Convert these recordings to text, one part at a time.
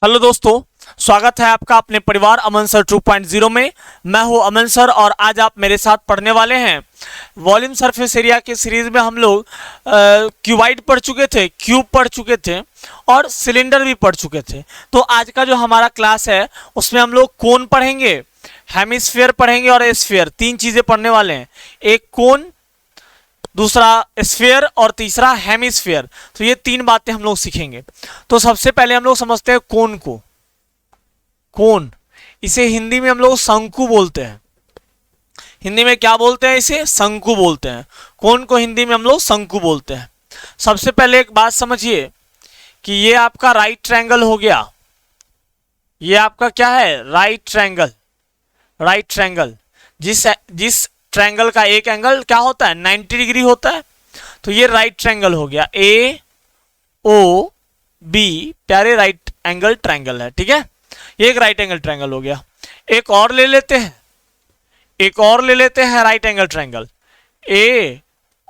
Hello दोस्तों, स्वागत है आपका अपने परिवार अमन सर 2.0 में। मैं हूं अमन सर और आज आप मेरे साथ पढ़ने वाले हैं वॉल्यूम सरफेस एरिया के सीरीज में। हम लोग क्यूबाइड पढ़ चुके थे, क्यूब पढ़ चुके थे और सिलेंडर भी पढ़ चुके थे। तो आज का जो हमारा क्लास है उसमें हम लोग कोन पढ़ेंगे, हेमिस्फीयर पढ़ेंगे और स्फीयर। तीन चीजें पढ़ने वाले हैं, एक कोन, दूसरा स्फीयर और तीसरा हेमिस्फीयर। तो ये तीन बातें हम लोग सीखेंगे। तो सबसे पहले हम लोग समझते हैं कोन को। कोन, इसे हिंदी में हम लोग शंकु बोलते हैं। हिंदी में क्या बोलते हैं? इसे शंकु बोलते हैं। कोन को हिंदी में हम लोग शंकु बोलते हैं। सबसे पहले एक बात समझिए कि ये आपका राइट ट्रायंगल हो गया। ये आपका क्या है? Right triangle. राइट ट्रायंगल, जिस ट्रायंगल का एक एंगल क्या होता है? 90 डिग्री होता है। तो ये राइट ट्रायंगल हो गया, ए ओ बी, प्यारे राइट एंगल ट्रायंगल है। ठीक है, ये एक राइट एंगल ट्रायंगल हो गया। एक और ले लेते हैं, एक और ले लेते हैं right angle triangle, A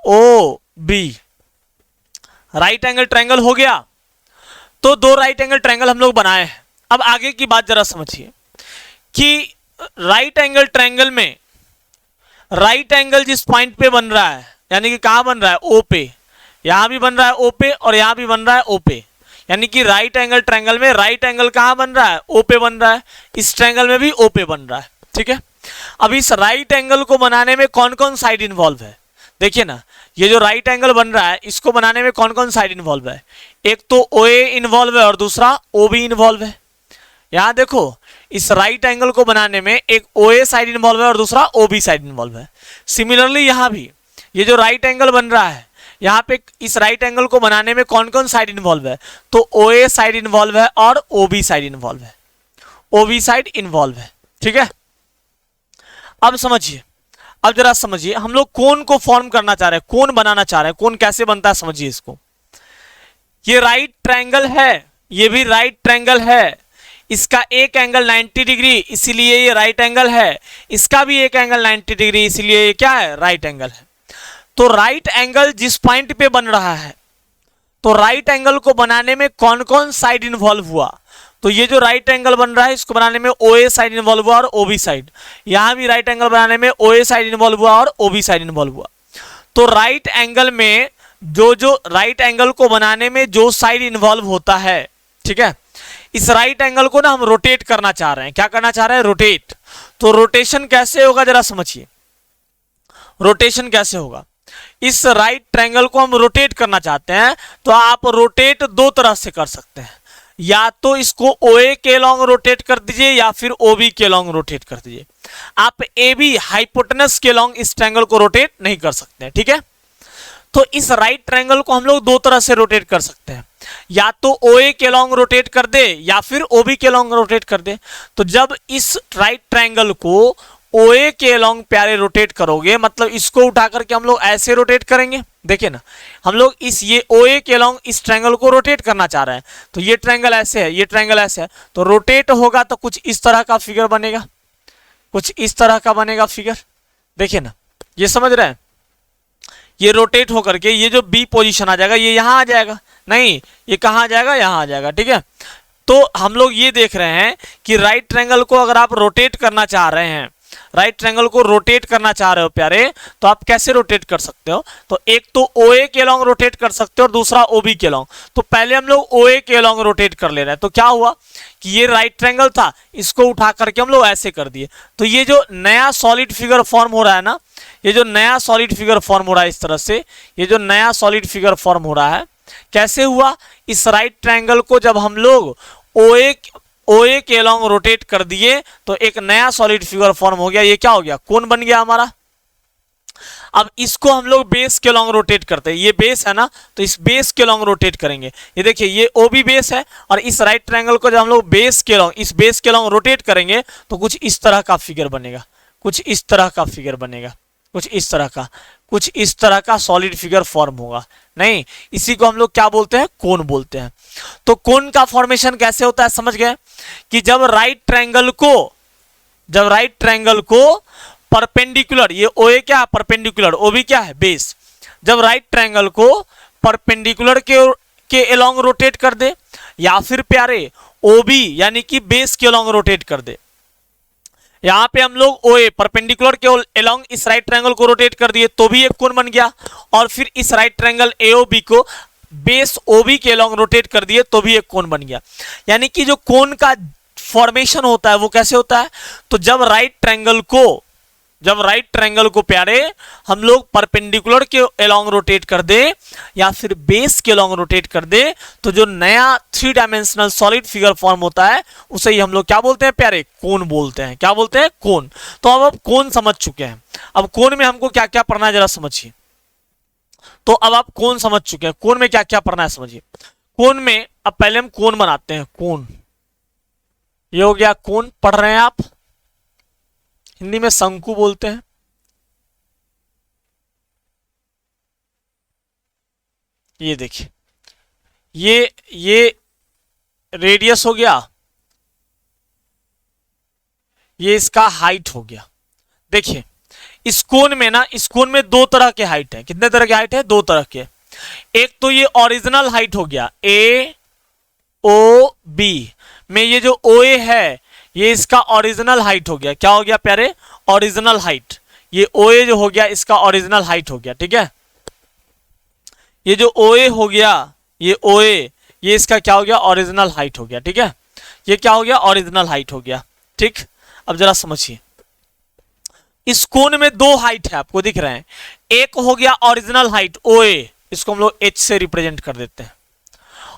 O B, right angle triangle हो गया। तो दो राइट एंगल ट्रायंगल हम लोग बनाए हैं। अब आगे की बात जरा समझिए कि राइट एंगल ट्रायंगल में राइट एंगल जिस पॉइंट पे बन रहा है, यानी कि कहां बन रहा है? ओ पे। यहां भी बन रहा है ओ पे और यहां भी बन रहा है ओ पे। यानी कि राइट एंगल ट्रायंगल में राइट एंगल कहां बन रहा है? ओ पे बन रहा है। इस ट्रायंगल में भी ओ पे बन रहा है। ठीक है, अब इस राइट एंगल को बनाने में कौन कौन साइड इन्वॉल्व है? देखिए ना, ये जो राइट एंगल बन रहा है इसको बनाने में कौन कौन साइड इन्वॉल्व है? एक तो ओ ए इन्वॉल्व है और दूसरा ओ बी इन्वॉल्व है। यहां देखो, इस राइट एंगल को बनाने में एक ओ ए साइड इन्वॉल्व है और दूसरा ओ बी साइड इन्वॉल्व है। सिमिलरली यहां भी ये जो राइट एंगल बन रहा है, यहां पे इस राइट एंगल को बनाने में कौन कौन साइड इन्वॉल्व है? तो ओ ए साइड इन्वॉल्व है और ओ बी साइड इन्वॉल्व है। ओ बी साइड इन्वॉल्व है। ठीक है, अब समझिए, अब जरा समझिए, हम लोग कोन को फॉर्म करना चाह रहे हैं, कोन बनाना चाह रहे हैं। कोन कैसे बनता है समझिए इसको। ये राइट ट्रायंगल है, ये भी राइट ट्रायंगल है। इसका एक एंगल 90 डिग्री, इसीलिए ये राइट एंगल है। इसका भी एक एंगल 90 डिग्री, इसीलिए ये क्या है? राइट एंगल है। तो राइट एंगल जिस पॉइंट पे बन रहा है, तो राइट एंगल को बनाने में कौन कौन साइड इन्वॉल्व हुआ? तो ये जो राइट एंगल बन रहा है इसको बनाने में ओ ए साइड इन्वॉल्व हुआ और ओ बी साइड। यहां भी राइट एंगल बनाने में ओ ए साइड इन्वॉल्व हुआ और ओ बी साइड इन्वॉल्व हुआ। तो राइट एंगल में जो राइट एंगल को बनाने में जो साइड इन्वॉल्व होता है, ठीक है, इस राइट एंगल को ना हम रोटेट करना चाह रहे हैं। क्या करना चाह रहे हैं? रोटेट। तो रोटेशन कैसे होगा जरा समझिए। रोटेशन कैसे होगा? इस राइट ट्रायंगल को हम रोटेट करना चाहते हैं तो आप रोटेट दो तरह से कर सकते हैं। या तो इसको ओ ए के लॉन्ग रोटेट कर दीजिए या फिर ओ बी के लॉन्ग रोटेट कर दीजिए। आप ए बी हाइपोटेनस के लॉन्ग इस ट्रायंगल को रोटेट नहीं कर सकते हैं। ठीक है, तो इस राइट ट्रायंगल को हम लोग दो तरह से रोटेट कर सकते हैं। या तो ओ ए के लॉन्ग रोटेट कर दे या फिर ओ बी के लॉन्ग रोटेट कर दे। तो जब इस राइट ट्रायंगल को ओ ए के लॉन्ग प्यारे रोटेट करोगे, मतलब इसको उठा करके हम लोग ऐसे रोटेट करेंगे। देखिए ना, हम लोग ये ओ ए के लॉन्ग इस ट्रायंगल को रोटेट करना चाह रहे हैं। तो ये ट्रायंगल ऐसे है, ये ट्रायंगल ऐसे है, तो रोटेट होगा तो कुछ इस तरह का फिगर बनेगा, कुछ इस तरह का बनेगा फिगर। देखिए ना, ये समझ रहे हैं? ये रोटेट होकर के ये जो बी पोजीशन आ जाएगा, ये यहां आ जाएगा। नहीं, ये कहां आ जाएगा? यहां आ जाएगा। ठीक है, तो हम लोग ये देख रहे हैं कि राइट ट्रायंगल को अगर आप रोटेट करना चाह रहे हैं, राइट ट्रायंगल को रोटेट करना चाह रहे हो प्यारे, तो आप कैसे रोटेट कर सकते हो? तो एक तो ओ ए के लॉन्ग रोटेट कर सकते हो और दूसरा ओ बी के लॉन्ग। तो पहले हम लोग ओ ए के लॉन्ग रोटेट कर ले रहे हैं। तो क्या हुआ कि ये राइट ट्रायंगल था, इसको उठा करके हम लोग ऐसे कर दिए। तो ये जो नया सॉलिड फिगर फॉर्म हो रहा है ना, ये जो नया सॉलिड फिगर फॉर्म हो रहा है इस तरह से, ये जो नया सॉलिड फिगर फॉर्म हो रहा है कैसे हुआ? इस राइट ट्रायंगल को जब हम लोग ओ ए के लॉन्ग रोटेट कर दिए तो एक नया सॉलिड फिगर फॉर्म हो गया। ये क्या हो गया? कोन बन गया हमारा। अब इसको हम लोग बेस के लॉन्ग रोटेट करते हैं। ये बेस है ना, तो इस बेस के लॉन्ग रोटेट करेंगे। ये देखिए, ये ओ बी बेस है और इस राइट ट्रायंगल को जब हम लोग बेस के लॉन्ग रोटेट करेंगे तो कुछ इस तरह का फिगर बनेगा, कुछ इस तरह का फिगर बनेगा, कुछ इस तरह का सॉलिड फिगर फॉर्म होगा। नहीं, इसी को हम लोग क्या बोलते हैं? कोन बोलते हैं। तो कोन का फॉर्मेशन कैसे होता है समझ गए? कि जब राइट ट्रायंगल को परपेंडिकुलर, ये ओ ए क्या है? परपेंडिकुलर, ओ बी क्या है? बेस। जब राइट ट्रायंगल को परपेंडिकुलर के एलोंग रोटेट कर दे या फिर प्यारे OB यानी कि बेस के अलॉन्ग रोटेट कर दे। यहां पे हम लोग OA परपेंडिकुलर के अलॉन्ग इस राइट ट्रायंगल को रोटेट कर दिए तो भी एक कोण बन गया, और फिर इस राइट ट्रायंगल AOB को बेस OB के अलॉन्ग रोटेट कर दिए तो भी एक कोण बन गया। यानी कि जो कोण का फॉर्मेशन होता है वो कैसे होता है, तो जब राइट ट्रायंगल को प्यारे हम लोग परपेंडिकुलर के अलॉन्ग रोटेट कर दे या फिर बेस के अलॉन्ग रोटेट कर दे तो जो नया 3 डायमेंशनल सॉलिड फिगर फॉर्म होता है उसे ही हम लोग क्या बोलते हैं प्यारे, कोण बोलते हैं। क्या बोलते हैं, कोण। तो अब आप कोण समझ चुके हैं, अब कोण में हमको क्या क्या पढ़ना है जरा समझिए। तो अब आप कोण समझ चुके हैं, कोण में क्या क्या पढ़ना है समझिए। कोण में अब पहले हम कोण बनाते हैं, कोण। ये हो गया कोण, पढ़ रहे हैं आप, हिंदी में शंकु बोलते हैं। ये देखिए, ये रेडियस हो गया, ये इसका हाइट हो गया। देखिए इस कोण में ना, इस कोण में दो तरह के हाइट है। कितने तरह के हाइट है, दो तरह के। एक तो ये ओरिजिनल हाइट हो गया AOB में, ये जो OA है ये इसका ओरिजिनल हाइट हो गया। क्या हो गया प्यारे, ओरिजिनल हाइट। ये OA जो हो गया इसका ओरिजिनल हाइट हो गया, ठीक है। ये जो OA हो गया, ये OA, ये इसका क्या हो गया, ओरिजिनल हाइट हो गया, ठीक है। ये क्या हो गया, ओरिजिनल हाइट हो गया, ठीक। अब जरा समझिए, इस कोण में दो हाइट है, आपको दिख रहे हैं। एक हो गया ओरिजिनल हाइट OA, इसको हम लोग H से रिप्रेजेंट कर देते हैं,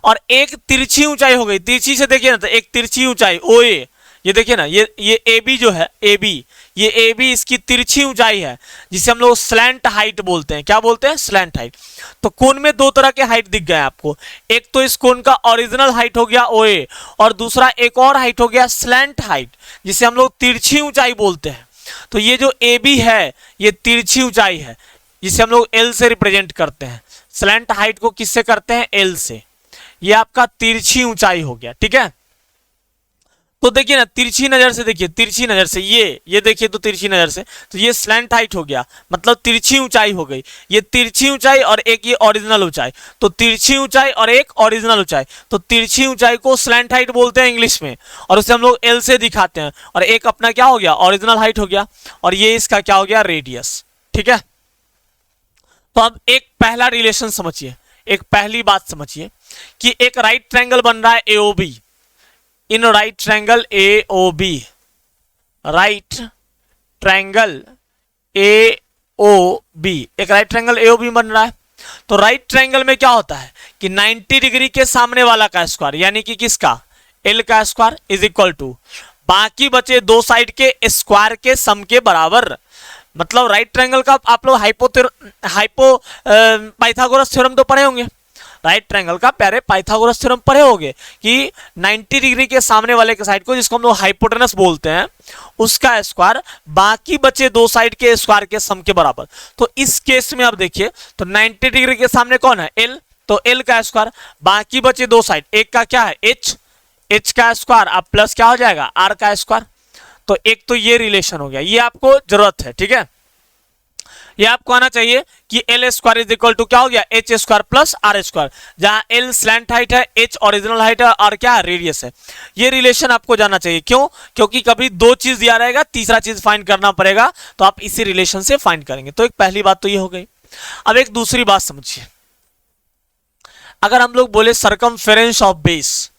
और एक तिरछी ऊंचाई हो गई। तिरछी से देखिए ना, तो एक तिरछी ऊंचाई OA, ये देखिए ना, ये AB जो है AB, ये AB इसकी तिरछी ऊंचाई है जिसे हम लोग स्लैंट हाइट बोलते हैं। क्या बोलते हैं, स्लैंट हाइट। तो कोण में दो तरह के हाइट दिख गए आपको, एक तो इस कोण का ओरिजिनल हाइट हो गया OA, और दूसरा एक और हाइट हो गया स्लैंट हाइट जिसे हम लोग तिरछी ऊंचाई बोलते हैं। तो ये जो AB है ये तिरछी ऊंचाई है जिसे हम लोग L से रिप्रेजेंट करते हैं। स्लैंट हाइट को किससे करते हैं, L से। ये आपका तिरछी ऊंचाई हो गया, ठीक है। तो देखिए ना, तिरछी नजर से देखिए, तिरछी नजर से ये देखिए, तो तिरछी नजर से तो ये स्लैंट हाइट हो गया, मतलब तिरछी ऊंचाई हो गई। ये तिरछी ऊंचाई और एक ये ओरिजिनल ऊंचाई, तो तिरछी ऊंचाई और एक ओरिजिनल ऊंचाई, तो तिरछी ऊंचाई को स्लैंट हाइट बोलते हैं इंग्लिश में, और उसे हम लोग L से दिखाते हैं। और एक अपना क्या हो गया, ओरिजिनल हाइट हो गया, और ये इसका क्या हो गया, रेडियस, ठीक है। तो अब एक पहला रिलेशन समझिए, एक पहली बात समझिए कि एक राइट ट्रायंगल बन रहा है AOB। In right triangle AOB, right triangle AOB, एक राइट ट्रायंगल AOB बन रहा है। तो राइट ट्रायंगल में क्या होता है कि 90 डिग्री के सामने वाला का स्क्वायर, यानी कि किसका, L का स्क्वायर इज इक्वल टू बाकी बचे दो साइड के स्क्वायर के सम के बराबर। मतलब राइट ट्रायंगल का आप लोग पाइथागोरस थ्योरम तो पढ़े होंगे। राइट ट्रायंगल का प्यारे पाइथागोरस थ्योरम पढ़े होंगे कि 90 डिग्री के सामने वाले के साइड को, जिसको हम लोग हाइपोटेनस बोलते हैं, उसका स्क्वायर बाकी बचे दो साइड के स्क्वायर के सम के बराबर। तो इस केस में आप देखिए, तो 90 डिग्री के सामने कौन है, L, तो L का स्क्वायर बाकी बचे दो साइड, एक का क्या है H का स्क्वायर, अब प्लस क्या हो जाएगा R का स्क्वायर। तो एक तो ये रिलेशन हो गया, ये आपको जरूरत है, ठीक है। ये आपको आना चाहिए कि L square is equal to क्या हो गया, H square plus R square, जहां L स्लैंट हाइट है, H ओरिजिनल हाइट है, और क्या है, रेडियस है। ये रिलेशन आपको जानना चाहिए। क्यों, क्योंकि कभी दो चीज दिया रहेगा, तीसरा चीज फाइंड करना पड़ेगा, तो आप इसी रिलेशन से फाइंड करेंगे। तो एक पहली बात तो ये हो गई। अब एक दूसरी बात समझिए, अगर हम लोग बोले सरकमफेरेंस ऑफ बेस,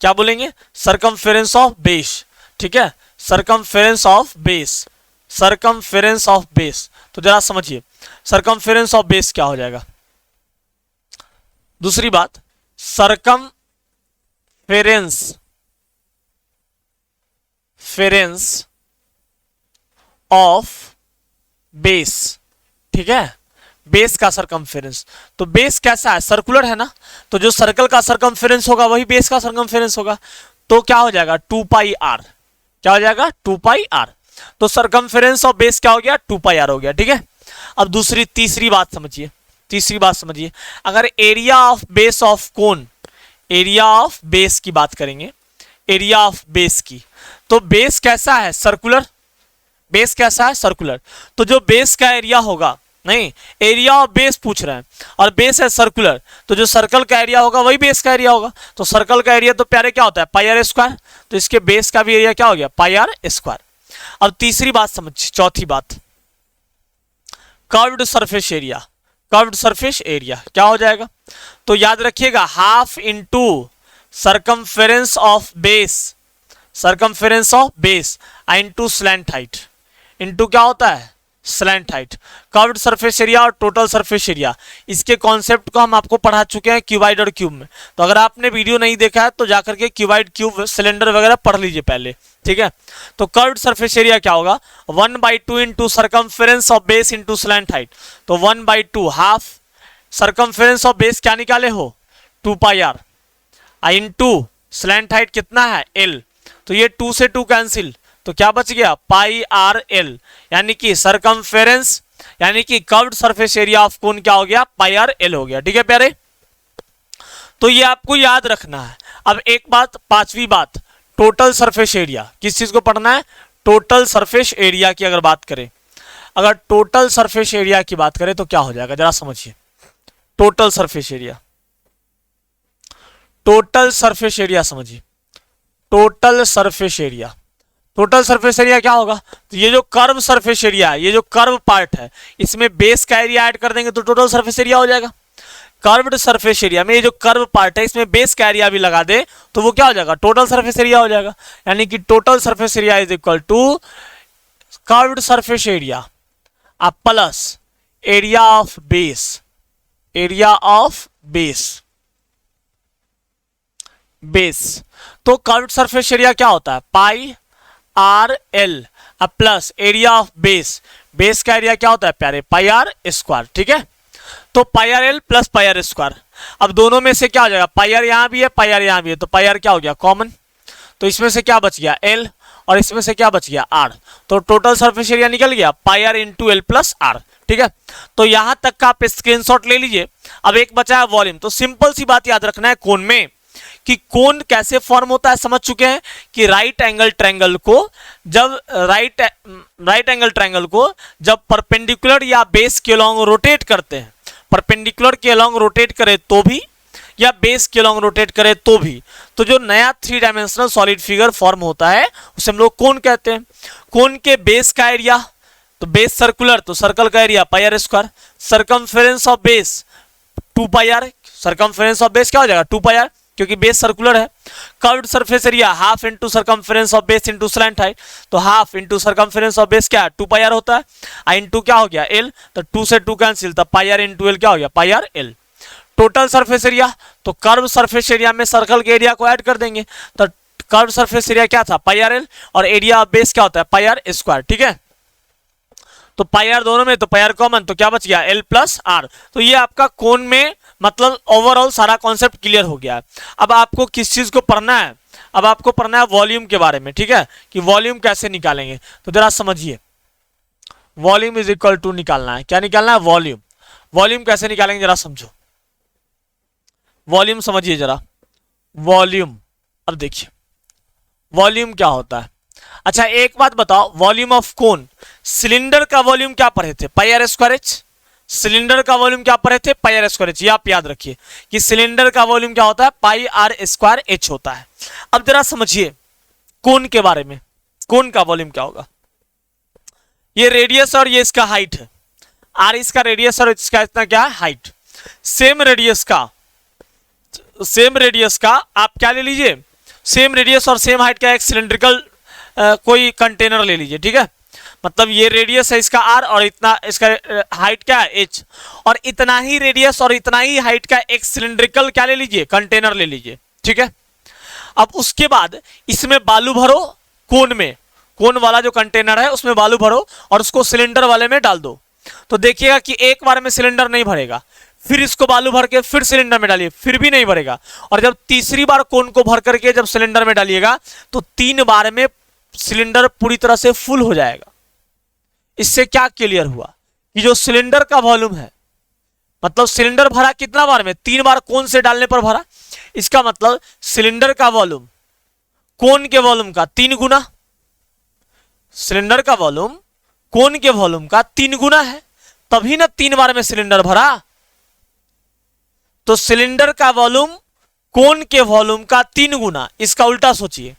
क्या बोलेंगे, सरकमफेरेंस ऑफ बेस, ठीक है, circumference of base, circumference of base. तो जरा समझिए सरकमफेरेंस ऑफ बेस क्या हो जाएगा। दूसरी बात, सरकमफेरेंस ऑफ बेस, ठीक है, बेस का सरकमफेरेंस। तो बेस कैसा है, सर्कुलर है ना, तो जो सर्कल का सरकमफेरेंस होगा वही बेस का सरकमफेरेंस होगा। तो क्या हो जाएगा, 2πr, क्या हो जाएगा, 2πr। तो सरकमफेरेंस ऑफ बेस क्या हो गया, 2πr हो गया, ठीक है। अब तीसरी बात समझिए, तीसरी बात समझिए, अगर area of base of cone, area of base की बात करेंगे, एरिया ऑफ बेस की, तो बेस कैसा है, सर्कुलर, बेस कैसा है, सर्कुलर। तो जो बेस का एरिया होगा नहीं, एरिया ऑफ बेस पूछ रहे हैं और बेस है सर्कुलर, तो जो सर्कल का एरिया होगा वही बेस का एरिया होगा। तो सर्कल का एरिया तो प्यारे क्या होता है, पाई आर स्क्वायर, तो इसके बेस का भी एरिया क्या हो गया, पाई आर स्क्वायर। अब तीसरी बात समझिए, चौथी बात, curved surface area. Curved surface area क्या हो जाएगा, तो याद रखिएगा half into circumference of base, circumference of base into slant height, into क्या होता है, slant height. Curved surface area और टोटल सरफेस एरिया, इसके कॉन्सेप्ट को हम आपको पढ़ा चुके हैं क्यूबाइड और क्यूब में, तो अगर आपने वीडियो नहीं देखा है तो जाकर के क्यूबाइड क्यूब सिलेंडर वगैरह पढ़ लीजिए पहले, ठीक है। तो कर्व्ड सरफेस एरिया क्या होगा, 1/2 into circumference of base into slant height, तो 1/2 हाफ सर्कमफेरेंस ऑफ बेस क्या निकाले हो, 2 pi R into slant height कितना है, एल, तो ये 2 से 2 कैंसिल, तो क्या बच गया, पाई आर एल, यानी कि सरकमफेरेंस यानी कि curved surface area of cone क्या हो गया, पाई आर एल हो गया। ठीक है प्यारे, तो ये आपको याद रखना है। अब एक बात, पांचवी बात, टोटल सरफेस एरिया, किस चीज को पढ़ना है, टोटल सरफेस एरिया की अगर बात करें, अगर टोटल सरफेस एरिया की बात करें तो क्या हो जाएगा, जरा समझिए। Total surface area, total surface area समझिए, total surface area, total surface area क्या होगा, तो ये जो कर्व सरफेस एरिया है, ये जो कर्व पार्ट है, इसमें बेस का एरिया ऐड कर देंगे तो टोटल सरफेस एरिया हो जाएगा। कर्व्ड सरफेस एरिया में ये जो कर्व पार्ट है इसमें बेस का एरिया भी लगा दे तो वो क्या हो जाएगा, टोटल सरफेस एरिया हो जाएगा। यानी कि total surface area is equal to curved surface area plus area of base, area of base, base. तो कर्व्ड सरफेस एरिया क्या होता है, pi R L plus area of base, base का area क्या होता है प्यारे, पाई आर स्क्वायर। ठीक है, तो pi R L plus pi are square, अब दोनों में से क्या हो जाएगा, पाई आर यहां भी है, पाई आर यहां भी है, तो पाई आर क्या हो गया कॉमन, तो इसमें से क्या बच गया एल और इसमें से क्या बच गया आर, तो टोटल सरफेस एरिया निकल गया pi R into L plus R. ठीक है, तो यहां तक का आप स्क्रीनशॉट ले लीजिए। अब एक बचा है वॉल्यूम, तो सिंपल सी बात याद रखना है कोन में, कि कोन कैसे फॉर्म होता है समझ चुके हैं, कि राइट एंगल ट्रायंगल को जब राइट एंगल ट्रायंगल को जब परपेंडिकुलर या बेस के अलोंग रोटेट करते हैं, परपेंडिकुलर के अलोंग रोटेट करे तो भी या बेस के अलोंग रोटेट करे तो भी, तो जो नया 3 डायमेंशनल सॉलिड फिगर फॉर्म होता है उसे हम लोग कोन कहते हैं। कोन के बेस का एरिया, तो बेस सर्कुलर, तो सर्कल का area pi are square, circumference of base 2 pi R, circumference of base क्या हो जाएगा 2 पाई आर क्योंकि बेस सर्कुलर है। Curved surface area half into circumference of base into slant height, तो half into circumference of base क्या है 2 pi are होता है, आ इंटू क्या हो गया एल, तो 2 से 2 कैंसिल, तब पाई आर इंटू एल क्या हो गया pi R L. Total surface area, तो कर्व सरफेस एरिया में सर्कल के एरिया को ऐड कर देंगे, तो कर्व सरफेस एरिया क्या था पाई आर एल और एरिया ऑफ बेस क्या होता है पाई आर स्क्वायर। ठीक है, तो पाई आर दोनों में, तो पाई आर कॉमन, तो क्या बच गया एल प्लस आर। तो ये आपका कोन में मतलब ओवरऑल सारा कॉन्सेप्ट क्लियर हो गया है। अब आपको किस चीज को पढ़ना है, अब आपको पढ़ना है वॉल्यूम के बारे में। ठीक है, कि वॉल्यूम कैसे निकालेंगे, तो जरा समझिए, वॉल्यूम इज इक्वल टू निकालना है, क्या निकालना है वॉल्यूम, वॉल्यूम कैसे निकालेंगे जरा समझो, वॉल्यूम समझिए जरा, वॉल्यूम। अब देखिए वॉल्यूम क्या होता है। अच्छा एक बात बताओ, वॉल्यूम ऑफ कोन, सिलेंडर का वॉल्यूम क्या पढ़े थे पाई आर स्क्वायर एच, सिलेंडर का वॉल्यूम क्या पढ़े थे पाई आर स्क्वायर एच, ये आप याद रखिए कि सिलेंडर का वॉल्यूम क्या होता है पाई आर स्क्वायर एच होता है। अब जरा समझिए कोन के बारे में, कोन का वॉल्यूम क्या होगा, ये रेडियस और ये इसका हाइट है, आर इसका रेडियस और इसका इतना क्या है हाइट, सेम रेडियस का, सेम रेडियस का आप क्या ले लीजिए, सेम रेडियस और सेम हाइट का एक सिलेंड्रिकल कोई कंटेनर ले लीजिए। ठीक है, मतलब ये रेडियस है इसका आर और इतना इसका हाइट क्या है एच, और इतना ही रेडियस और इतना ही हाइट का एक सिलेंड्रिकल क्या ले लीजिए कंटेनर ले लीजिए। ठीक है, अब उसके बाद इसमें बालू भरो, कोन में, कोन वाला जो कंटेनर है उसमें बालू भरो और उसको सिलेंडर वाले में डाल दो, तो देखिएगा कि एक बार में सिलेंडर नहीं भरेगा, फिर इसको बालू भर के फिर सिलेंडर में डालिए फिर भी नहीं भरेगा, और जब तीसरी बार कोन को भर करके जब सिलेंडर में डालिएगा तो 3 बार में सिलेंडर पूरी तरह से फुल हो जाएगा। इससे क्या क्लियर हुआ कि जो सिलेंडर का वॉल्यूम है, मतलब सिलेंडर भरा कितना बार में, 3 बार कोन से डालने पर भरा, इसका मतलब सिलेंडर का वॉल्यूम कोन के वॉल्यूम का 3 गुना, सिलेंडर का वॉल्यूम कोन के वॉल्यूम का 3 गुना है, तभी ना 3 बार में सिलेंडर भरा। तो सिलेंडर का वॉल्यूम कोन के वॉल्यूम का 3 गुना, इसका उल्टा सोचिए,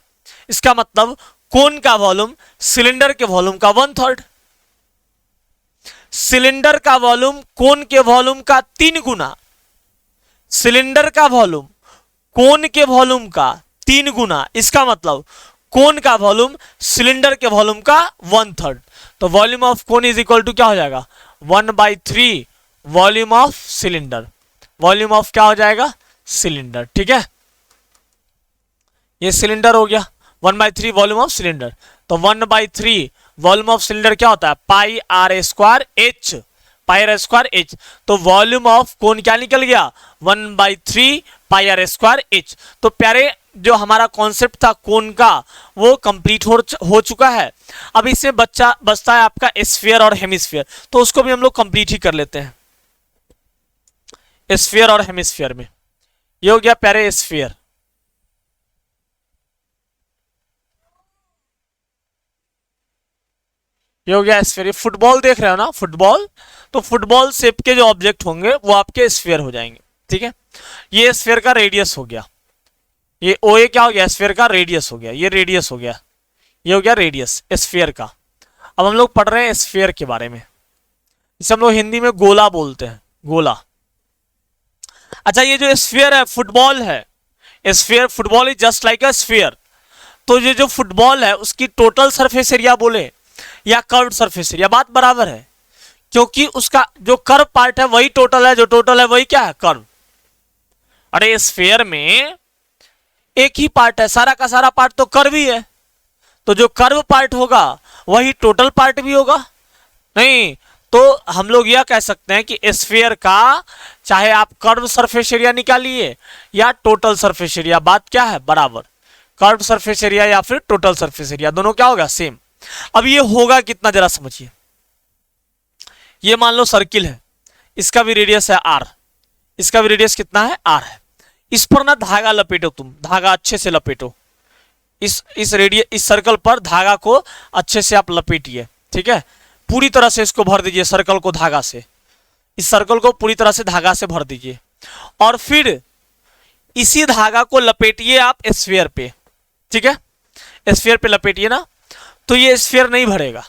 इसका मतलब कोन का वॉल्यूम सिलेंडर के वॉल्यूम का 1/3। सिलेंडर का वॉल्यूम कोन के वॉल्यूम का 3 गुना, सिलेंडर का वॉल्यूम कोन के वॉल्यूम का 3 गुना, इसका मतलब कोन का वॉल्यूम सिलेंडर के वॉल्यूम का 1/3। तो volume of cone is equal to क्या हो जाएगा, 1/3 volume of cylinder. Volume of क्या हो जाएगा, सिलेंडर। ठीक है, ये सिलेंडर हो गया, 1/3 वॉल्यूम ऑफ सिलेंडर। तो 1/3 वॉल्यूम ऑफ सिलेंडर क्या होता है, pi are square H, pi are square H. तो वॉल्यूम ऑफ कोन क्या निकल गया, 1/3 पाई आर स्क्वायर एच। तो प्यारे जो हमारा कॉन्सेप्ट था कोन का वो कंप्लीट हो चुका है। अब इसमें बचता है आपका स्फीयर और हेमिस्फीयर, तो उसको भी हम लोग कंप्लीट ही कर लेते हैं। स्फीयर और हेमिस्फीयर में ये हो गया प्यारे स्फीयर, ये हो गया स्फीयर। फुटबॉल देख रहे हो ना, फुटबॉल, तो फुटबॉल शेप के जो ऑब्जेक्ट होंगे वो आपके स्फीयर हो जाएंगे। ठीक है, ये स्फीयर का रेडियस हो गया, ये ओ ए क्या हो गया, स्फीयर का रेडियस हो गया, ये रेडियस हो गया, ये हो गया रेडियस स्फीयर का। अब हम लोग पढ़ रहे हैं स्फीयर के बारे में, जिसे हम लोग हिंदी में गोला बोलते हैं, गोला। अच्छा, ये जो स्फीयर है, फुटबॉल है, sphere, football is just like a sphere. तो ये जो फुटबॉल है उसकी टोटल सरफेस एरिया बोले या कर्व सरफेस एरिया, बात बराबर है, क्योंकि उसका जो कर्व पार्ट है वही टोटल है, जो टोटल है वही क्या है, कर्व। अरे स्फीयर में एक ही पार्ट है, सारा का सारा पार्ट तो कर्व ही है, तो जो कर्व पार्ट होगा वही टोटल पार्ट भी होगा। नहीं तो हम लोग यह कह सकते हैं कि स्फीयर का चाहे आप कर्व सरफेस एरिया निकालिए या टोटल सरफेस एरिया, बात क्या है, बराबर। कर्व सरफेस एरिया या फिर टोटल सरफेस एरिया, दोनों क्या होगा, सेम। अब ये होगा कितना जरा समझिए, ये मान लो सर्किल है, इसका भी रेडियस है आर, इसका भी रेडियस कितना है, आर है। इस पर ना धागा लपेटो, तुम धागा अच्छे से लपेटो, इस रेडियस, इस सर्कल पर धागा को अच्छे से आप लपेटिए। ठीक है, पूरी तरह से इसको भर दीजिए सर्कल को धागा से, इस सर्कल को पूरी तरह से धागा से भर दीजिए, और फिर इसी धागा को लपेटिए आप स्फीयर पे। ठीक है, स्फीयर पे लपेटिए ना, तो ये स्फीयर नहीं भरेगा।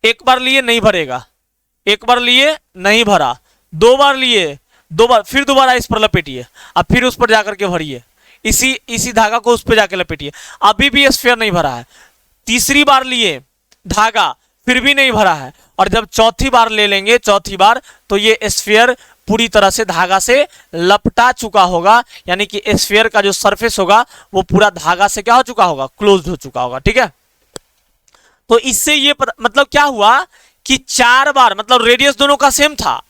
एक बार लिए नहीं भरेगा, एक बार लिए नहीं भरा, 2 बार लिए, 2 बार, फिर दोबारा इस पर लपेटिए, अब फिर उस पर जाकर के भरिए, इसी धागा को उस पर जाकर लपेटिए, अभी भी स्फीयर नहीं भरा है। तीसरी बार लिए धागा, फिर भी नहीं भरा है, और जब चौथी बार ले लेंगे, चौथी बार, तो ये स्फीयर पूरी तरह से धागा से लपटा चुका होगा, यानी कि स्फीयर का जो सरफेस होगा वो पूरा धागा से क्या हो चुका होगा, क्लोज हो चुका होगा। ठीक है, तो इससे ये मतलब क्या हुआ कि 4 बार, मतलब रेडियस दोनों का सेम था,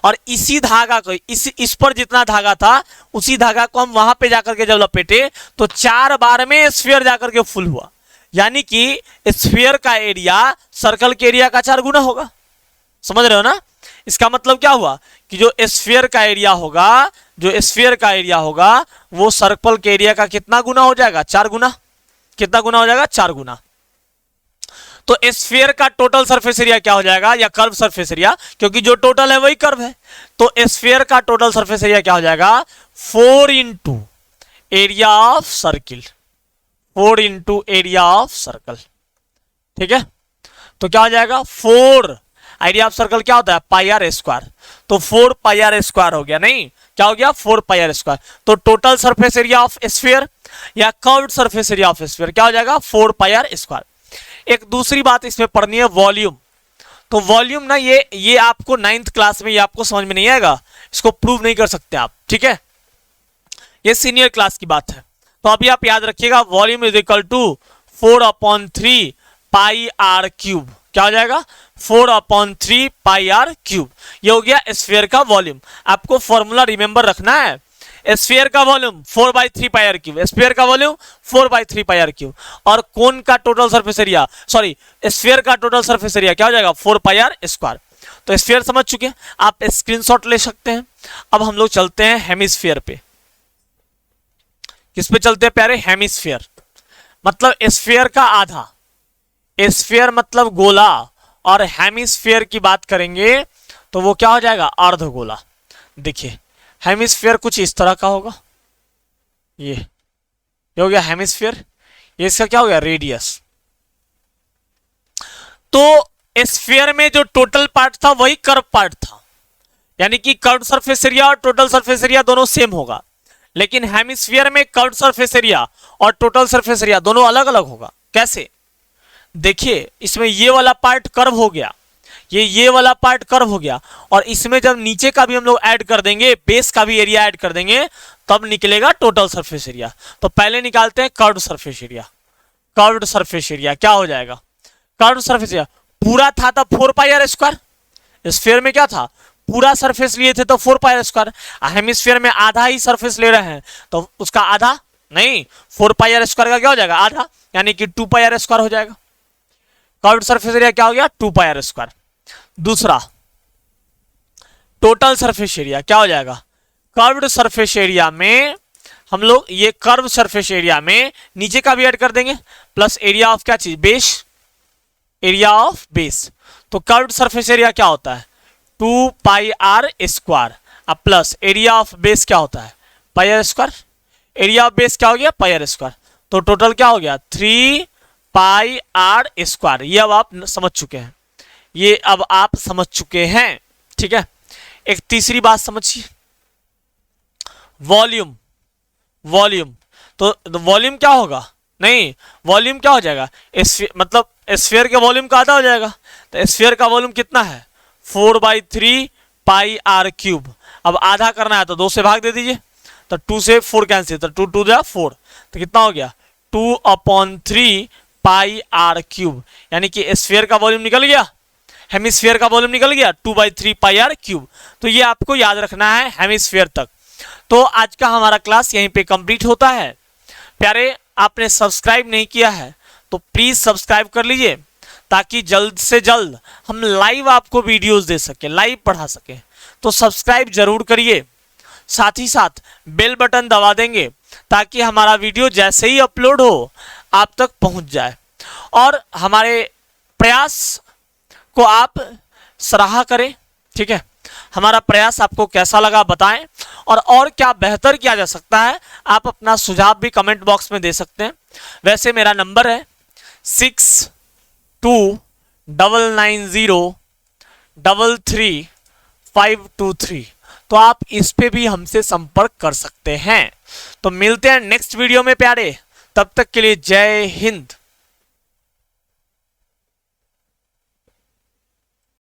और इसी धागा को, इस पर जितना धागा था उसी धागा को हम वहां पे जाकर के जब लपेटे तो 4 बार में स्फीयर जाकर के फुल हुआ, यानी कि स्फीयर का एरिया सर्कल के एरिया का 4 गुना होगा। समझ रहे हो ना, इसका मतलब क्या हुआ कि जो स्फीयर का एरिया होगा, जो स्फीयर का एरिया होगा वो सर्कल के एरिया का कितना गुना हो जाएगा, 4 गुना। कितना गुना हो जाएगा, 4 गुना। तो स्फीयर का टोटल सरफेस एरिया क्या हो जाएगा, या कर्व सरफेस एरिया, क्योंकि जो टोटल है वही कर्व है, तो स्फीयर का टोटल सरफेस एरिया क्या हो जाएगा, 4 into area of circle, 4 into area of circle. ठीक है, तो क्या हो जाएगा, 4 एरिया ऑफ सर्कल क्या होता है, पाई आर स्क्वायर, तो 4 पाई आर स्क्वायर हो गया, नहीं क्या हो गया, 4 पाई आर स्क्वायर। तो total surface area of sphere या curved surface area of sphere क्या हो जाएगा, 4 पाई आर स्क्वायर। एक दूसरी बात इसमें पढ़नी है, वॉल्यूम। तो वॉल्यूम ना ये आपको 9th क्लास में ये आपको समझ में नहीं आएगा, इसको प्रूव नहीं कर सकते आप। ठीक है, ये सीनियर क्लास की बात है, तो अभी आप याद रखिएगा, volume is equal to 4/3 pi r cube. क्या हो जाएगा, 4/3 पाई आर क्यूब। ये हो गया स्फीयर का वॉल्यूम। आपको फॉर्मूला रिमेंबर रखना है, स्फीयर का volume 4/3 pi r cube, sphere का वॉल्यूम 4/3 पाई आर क्यूब, और कोन का total surface area, sorry sphere का टोटल सरफेस एरिया क्या हो जाएगा, 4 पाई आर स्क्वायर। तो स्फीयर समझ चुके हैं, आप स्क्रीनशॉट ले सकते हैं। अब हम लोग चलते हैं हेमिस्फीयर पे। किस पे चलते हैं प्यारे, हेमिस्फीयर मतलब स्फीयर का आधा, स्फीयर मतलब गोला, और हेमिस्फीयर की बात करेंगे तो वो क्या हो जाएगा, अर्धगोला। देखिए हेमिस्फीयर कुछ इस तरह का होगा, ये हो गया हेमिस्फीयर, ये इसका क्या हो गया, रेडियस। तो स्फीयर में जो टोटल पार्ट था वही कर्व पार्ट था, यानी कि कर्व सरफेस एरिया और टोटल सरफेस एरिया दोनों सेम होगा, लेकिन हेमिस्फीयर में कर्व सरफेस एरिया और टोटल सरफेस एरिया दोनों अलग अलग होगा। कैसे, देखिए इसमें ये वाला पार्ट कर्व हो गया, ये वाला पार्ट कर्व हो गया, और इसमें जब नीचे का भी हम लोग ऐड कर देंगे, बेस का भी एरिया ऐड कर देंगे, तब निकलेगा टोटल सरफेस एरिया। तो पहले निकालते हैं curved surface area. Curved surface area क्या हो जाएगा, कर्व्ड सरफेस एरिया पूरा था तब 4 पाई आर स्क्वायर, स्फीयर में क्या था, पूरा सरफेस लिए थे तो 4 पाई आर स्क्वायर, हेमिस्फीयर में आधा ही सरफेस ले रहे हैं तो उसका आधा नहीं, 4 पाई आर स्क्वायर का क्या हो जाएगा, आधा, यानी कि 2 पाई आर स्क्वायर हो जाएगा। कर्व्ड सरफेस एरिया क्या हो गया, 2 पाई आर स्क्वायर। दूसरा टोटल सरफेस एरिया क्या हो जाएगा, कर्व्ड सरफेस एरिया में हम लोग ये कर्व सरफेस एरिया में नीचे का भी ऐड कर देंगे, प्लस एरिया ऑफ क्या चीज, बेस, एरिया ऑफ बेस। तो कर्व्ड सरफेस एरिया क्या होता है, 2 पाई आर स्क्वायर, अब प्लस एरिया ऑफ बेस क्या होता है, pi are square, area of base क्या हो गया, पाई आर स्क्वायर। तो टोटल क्या हो गया, 3 पाई आर स्क्वायर। ये अब आप समझ चुके हैं, ये अब आप समझ चुके हैं, ठीक है। एक तीसरी बात समझिए, वॉल्यूम। वॉल्यूम तो वॉल्यूम क्या होगा, नहीं वॉल्यूम क्या हो जाएगा, मतलब स्फीयर के वॉल्यूम का आधा हो जाएगा। तो स्फीयर का वॉल्यूम कितना है, 4/3 पाई आर क्यूब। अब आधा करना है तो 2 से भाग दे दीजिए, तो 2 से 4 कैंसिल, तो 2 2 जा 4, तो कितना हो गया, 2/3 पाई आर क्यूब, यानी कि स्फीयर का वॉल्यूम निकल गया, हेमिस्फीयर का वॉल्यूम निकल गया 2/3 पाई आर क्यूब। तो ये आपको याद रखना है हेमिस्फीयर तक। तो आज का हमारा क्लास यहीं पे कंप्लीट होता है। प्यारे, आपने सब्सक्राइब नहीं किया है तो प्लीज सब्सक्राइब कर लीजिए, ताकि जल्द से जल्द हम लाइव आपको वीडियोस दे सके, लाइव पढ़ा सके। तो सब्सक्राइब जरूर करिए, साथ ही साथ बेल बटन दबा देंगे ताकि हमारा वीडियो जैसे ही अपलोड हो आप तक पहुंच जाए, और हमारे प्रयास को आप सराहा करें, ठीक है। हमारा प्रयास आपको कैसा लगा बताएं, और क्या बेहतर किया जा सकता है आप अपना सुझाव भी कमेंट बॉक्स में दे सकते हैं। वैसे मेरा नंबर है 6299033523, तो आप इस पे भी हमसे संपर्क कर सकते हैं। तो मिलते हैं नेक्स्ट वीडियो में प्यारे, तब तक के लिए जय हिंद।